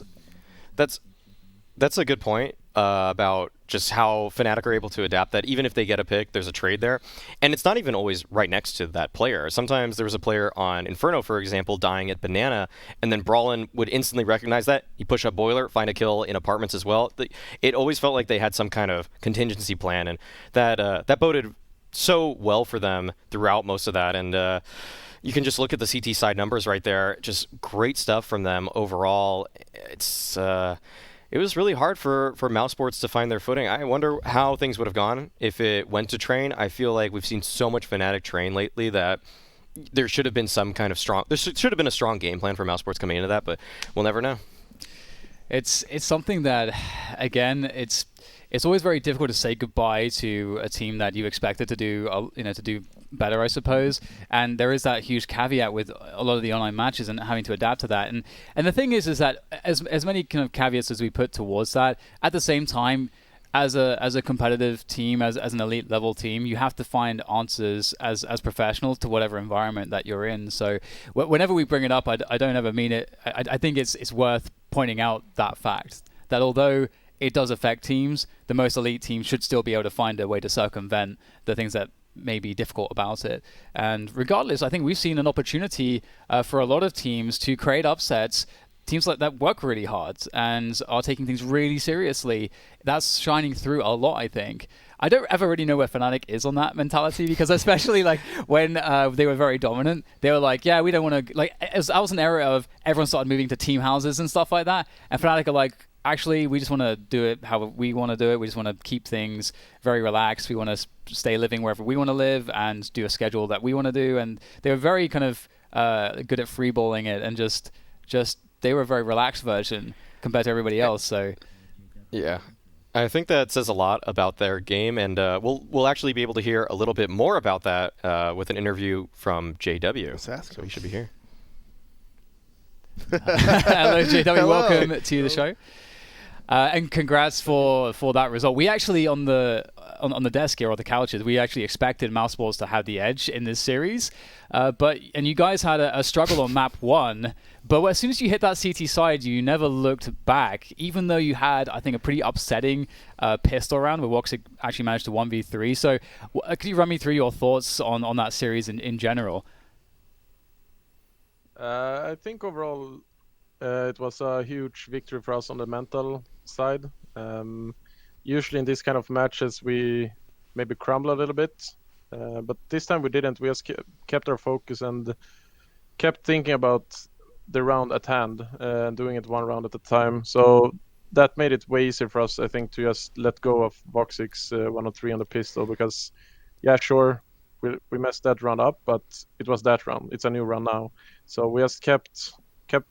a good point about just how Fnatic are able to adapt that. Even if they get a pick, there's a trade there. And it's not even always right next to that player. Sometimes there was a player on Inferno, for example, dying at Banana, and then Brawlin would instantly recognize that. You push up Boiler, find a kill in apartments as well. It always felt like they had some kind of contingency plan, and that boded so well for them throughout most of that. And you can just look at the CT side numbers right there. Just great stuff from them overall. It was really hard for Mousesports to find their footing. I wonder how things would have gone if it went to train. I feel like we've seen so much Fnatic train lately that there should have been some kind of there should have been a strong game plan for Mousesports coming into that, but we'll never know. It's something that, again, it's always very difficult to say goodbye to a team that you expected to do, to do better, I suppose. And there is that huge caveat with a lot of the online matches and having to adapt to that. And the thing is that as many kind of caveats as we put towards that, at the same time, as a competitive team, as an elite level team, you have to find answers as professionals to whatever environment that you're in. So whenever we bring it up, I don't ever mean it. I think it's worth pointing out that fact that although it does affect teams, the most elite teams should still be able to find a way to circumvent the things that may be difficult about it. And regardless, I think we've seen an opportunity for a lot of teams to create upsets. Teams like that work really hard and are taking things really seriously. That's shining through a lot, I think. I don't ever really know where Fnatic is on that mentality, because especially like when they were very dominant, they were like, yeah, we don't want to, like, I was an era of everyone started moving to team houses and stuff like that. And Fnatic are like, actually, we just want to do it how we want to do it. We just want to keep things very relaxed. We want to stay living wherever we want to live and do a schedule that we want to do. And they were very kind of good at freeballing it and just they were a very relaxed version compared to everybody else. So, yeah, I think that says a lot about their game, and we'll actually be able to hear a little bit more about that with an interview from JW. So he should be here. Hello, JW. Hello. Welcome to the show. And congrats for that result. We actually on the desk here, or the couches, we actually expected Mousesports to have the edge in this series, but you guys had a struggle on map 1. But as soon as you hit that CT side, you never looked back, even though you had, I think, a pretty upsetting pistol round where Woxic actually managed to 1v3. So could you run me through your thoughts on that series in general? I think overall it was a huge victory for us on the mental side. Usually in these kind of matches we maybe crumble a little bit, but this time we didn't. We just kept our focus and kept thinking about the round at hand and doing it one round at a time. So that made it way easier for us, I think, to just let go of Voxic's 103 on the pistol, because yeah, sure, we messed that round up, but it was that round. It's a new round now. So we just kept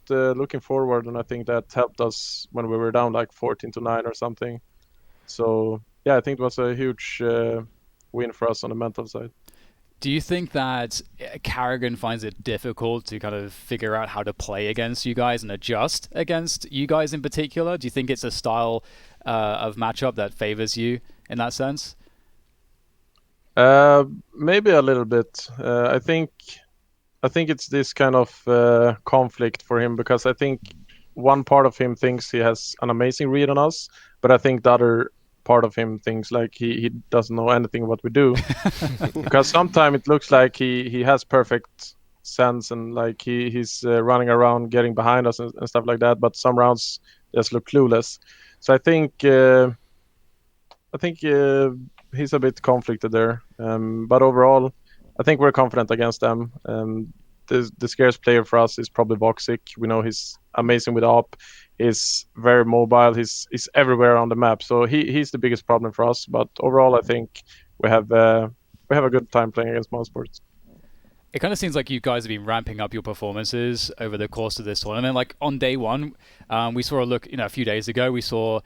looking forward, and I think that helped us when we were down like 14-9 or something. So yeah, I think it was a huge win for us on the mental side. Do you think that Karrigan finds it difficult to kind of figure out how to play against you guys and adjust against you guys in particular? Do you think it's a style of matchup that favors you in that sense? Maybe a little bit. I think it's this kind of conflict for him, because I think one part of him thinks he has an amazing read on us, but I think the other part of him thinks like he doesn't know anything what we do. Because sometimes it looks like he has perfect sense and like he's running around getting behind us and stuff like that, but some rounds just look clueless. So I think he's a bit conflicted there, but overall I think we're confident against them. The scariest player for us is probably Voxic. We know he's amazing with AWP. He's very mobile. He's everywhere on the map. So he's the biggest problem for us. But overall, I think we have a good time playing against Mousesports. It kind of seems like you guys have been ramping up your performances over the course of this tournament. Like on day one, we saw a look, a few days ago, we saw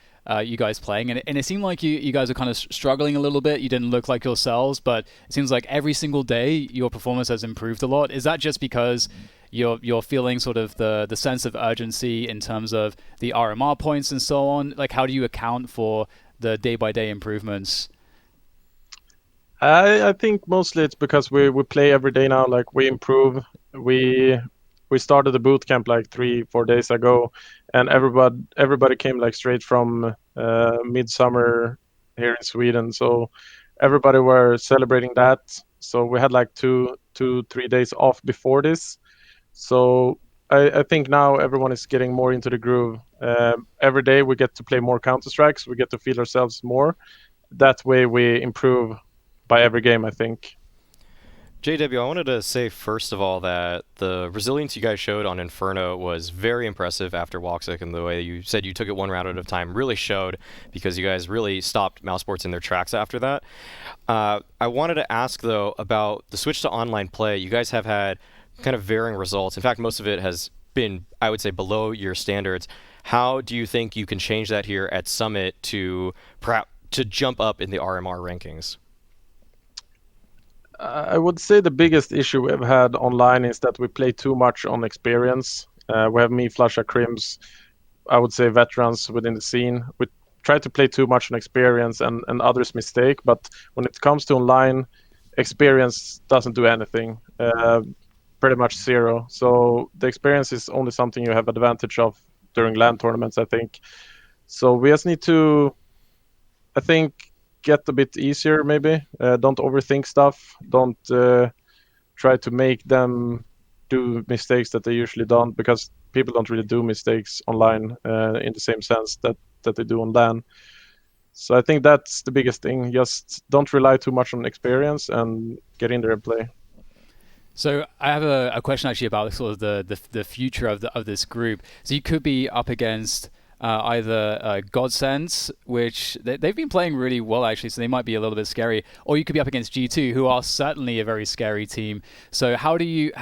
you guys playing, and it seemed like you guys are kind of struggling a little bit. You didn't look like yourselves, but it seems like every single day your performance has improved a lot. Is that just because you're feeling sort of the sense of urgency in terms of the RMR points and so on? Like, how do you account for the day-by-day improvements? I think mostly it's because we play every day now. Like, we improve. We started the boot camp like 3-4 days ago, and everybody came like straight from midsummer here in Sweden. So everybody were celebrating that. So we had like 2-3 days off before this. So I think now everyone is getting more into the groove. Every day we get to play more Counter-Strikes. We get to feel ourselves more. That way we improve by every game, I think. JW, I wanted to say first of all that the resilience you guys showed on Inferno was very impressive after Woxic, and the way you said you took it one round at a time really showed, because you guys really stopped Mousesports in their tracks after that. I wanted to ask, though, about the switch to online play. You guys have had kind of varying results. In fact, most of it has been, I would say, below your standards. How do you think you can change that here at Summit to to jump up in the RMR rankings? I would say the biggest issue we've had online is that we play too much on experience. We have me, Flusha, Crims, I would say veterans within the scene. We try to play too much on experience and others' mistake, but when it comes to online, experience doesn't do anything. Pretty much zero. So the experience is only something you have advantage of during LAN tournaments, I think. So we just need to, I think, get a bit easier maybe. Don't overthink stuff. Don't try to make them do mistakes that they usually don't, because people don't really do mistakes online in the same sense that they do on LAN. So I think that's the biggest thing. Just don't rely too much on experience and get in there and play. So I have a question actually about sort of the future of this group. So you could be up against either Godsend, which they've been playing really well actually, so they might be a little bit scary, or you could be up against G2, who are certainly a very scary team. So how do you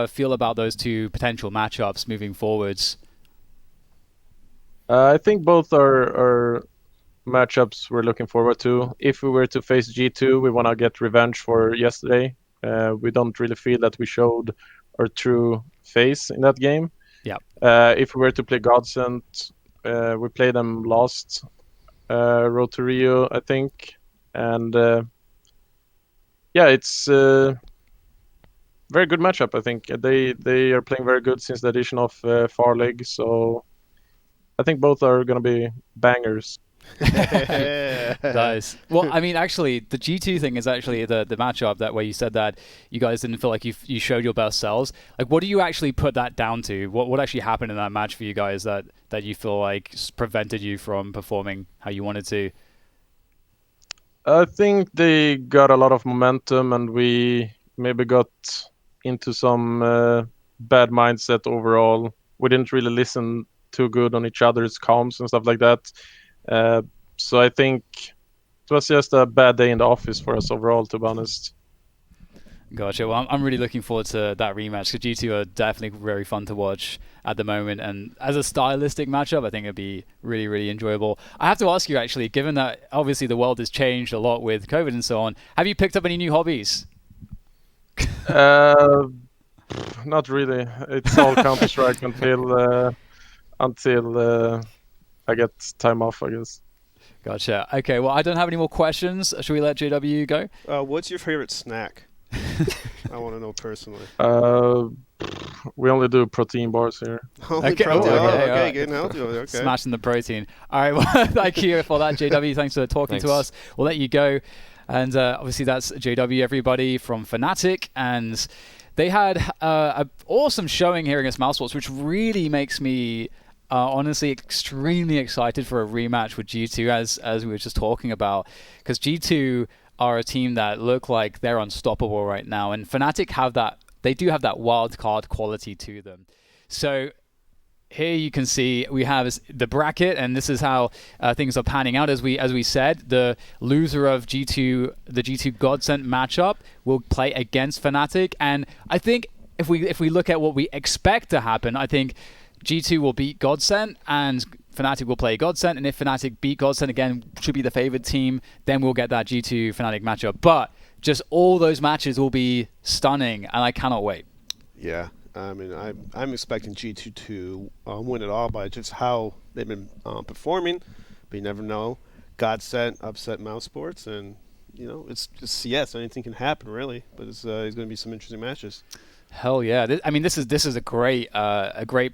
feel about those two potential matchups moving forwards? I think both are matchups we're looking forward to. If we were to face G2, we want to get revenge for yesterday. We don't really feel that we showed our true face in that game. Yeah. If we were to play Godsend, we played them last Road to Rio, I think, and yeah, it's a very good matchup. I think they are playing very good since the addition of Farlig, so I think both are going to be bangers. Nice. Well, I mean, actually, the G2 thing is actually the matchup that where you said that you guys didn't feel like you showed your best selves. Like, what do you actually put that down to? What actually happened in that match for you guys that you feel like prevented you from performing how you wanted to? I think they got a lot of momentum, and we maybe got into some bad mindset overall. We didn't really listen too good on each other's comms and stuff like that. So I think it was just a bad day in the office for us overall, to be honest. Gotcha. Well, I'm really looking forward to that rematch, because G2 are definitely very fun to watch at the moment. And as a stylistic matchup, I think it'd be really, really enjoyable. I have to ask you, actually, given that obviously the world has changed a lot with COVID and so on, have you picked up any new hobbies? Not really. It's all Counter-Strike until I get time off, I guess. Gotcha. Okay, well, I don't have any more questions. Should we let JW go? What's your favorite snack? I want to know personally. We only do protein bars here. Okay, okay, getting healthy over there. Okay. Smashing the protein. All right, well, thank you for that, JW. Thanks for talking to us. We'll let you go. And obviously that's JW, everybody, from Fnatic. And they had an awesome showing here against Mousesports, which really makes me honestly extremely excited for a rematch with G2, as we were just talking about. Because G2 are a team that look like they're unstoppable right now. And Fnatic have that. They do have that wild card quality to them. So here you can see we have the bracket, and this is how things are panning out. As we said, the loser of the G2 Godsend matchup will play against Fnatic. And I think if we look at what we expect to happen, I think G2 will beat Godsend and Fnatic will play Godsend. And if Fnatic beat Godsend, again, should be the favored team, then we'll get that G2 Fnatic matchup. But just all those matches will be stunning, and I cannot wait. Yeah, I mean, I'm expecting G2 to win it all by just how they've been performing. But you never know. Godsend upset Mousesports, and you know it's just CS. Anything can happen, really. But it's going to be some interesting matches. Hell yeah! I mean, this is a great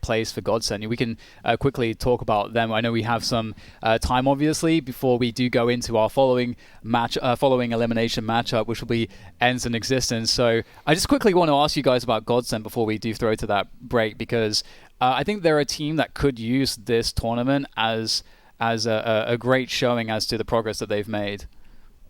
place for Godsend. We can quickly talk about them. I know we have some time, obviously, before we do go into our following elimination matchup, which will be Ends in Existence. So I just quickly want to ask you guys about Godsend before we do throw to that break, because I think they're a team that could use this tournament as a great showing as to the progress that they've made.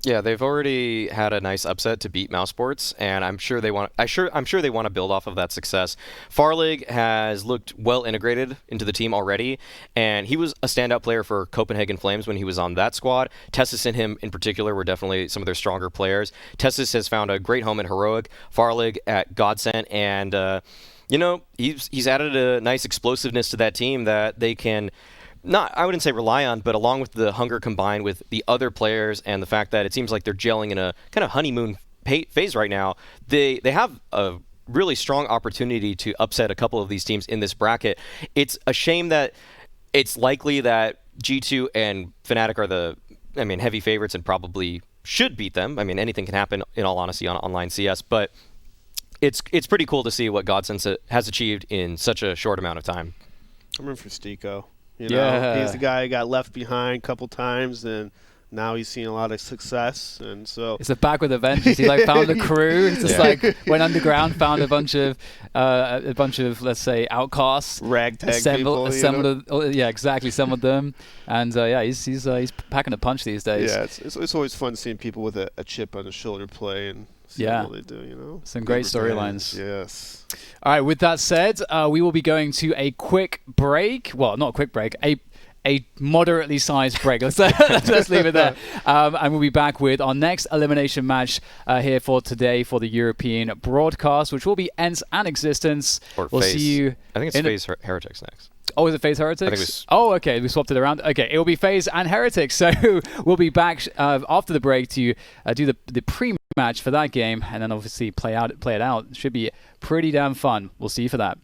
Yeah, they've already had a nice upset to beat Mousesports, and I'm sure they want to build off of that success. Farlig has looked well integrated into the team already, and he was a standout player for Copenhagen Flames when he was on that squad. Tessus and him in particular were definitely some of their stronger players. Tessus has found a great home in Heroic, Farlig at Godsend, and you know, he's added a nice explosiveness to that team that they can I wouldn't say rely on, but along with the hunger combined with the other players and the fact that it seems like they're gelling in a kind of honeymoon phase right now, they have a really strong opportunity to upset a couple of these teams in this bracket. It's a shame that it's likely that G2 and Fnatic are the heavy favorites and probably should beat them. I mean, anything can happen, in all honesty, on online CS, but it's pretty cool to see what Godsense has achieved in such a short amount of time. I'm rooting for Stico. You know, he's the guy who got left behind a couple times, and now he's seeing a lot of success. And so it's a back with a vengeance. He found a crew. It's just went underground, found a bunch of let's say outcasts, ragtag people. Assembled them, and he's packing a punch these days. Yeah, it's always fun seeing people with a chip on the shoulder play and see what they do. You know, some great storylines. Yes. All right. With that said, we will be going to a quick break. Well, not a quick break. A moderately sized break. Let's leave it there. And we'll be back with our next elimination match here for today for the European broadcast, which will be Ents and Existence. We'll see you. I think it's FaZe Heretics next. Oh, is it FaZe Heretics? Okay. We swapped it around. Okay, it will be FaZe and Heretics. So we'll be back after the break to do the pre-match for that game, and then obviously play it out. It should be pretty damn fun. We'll see you for that.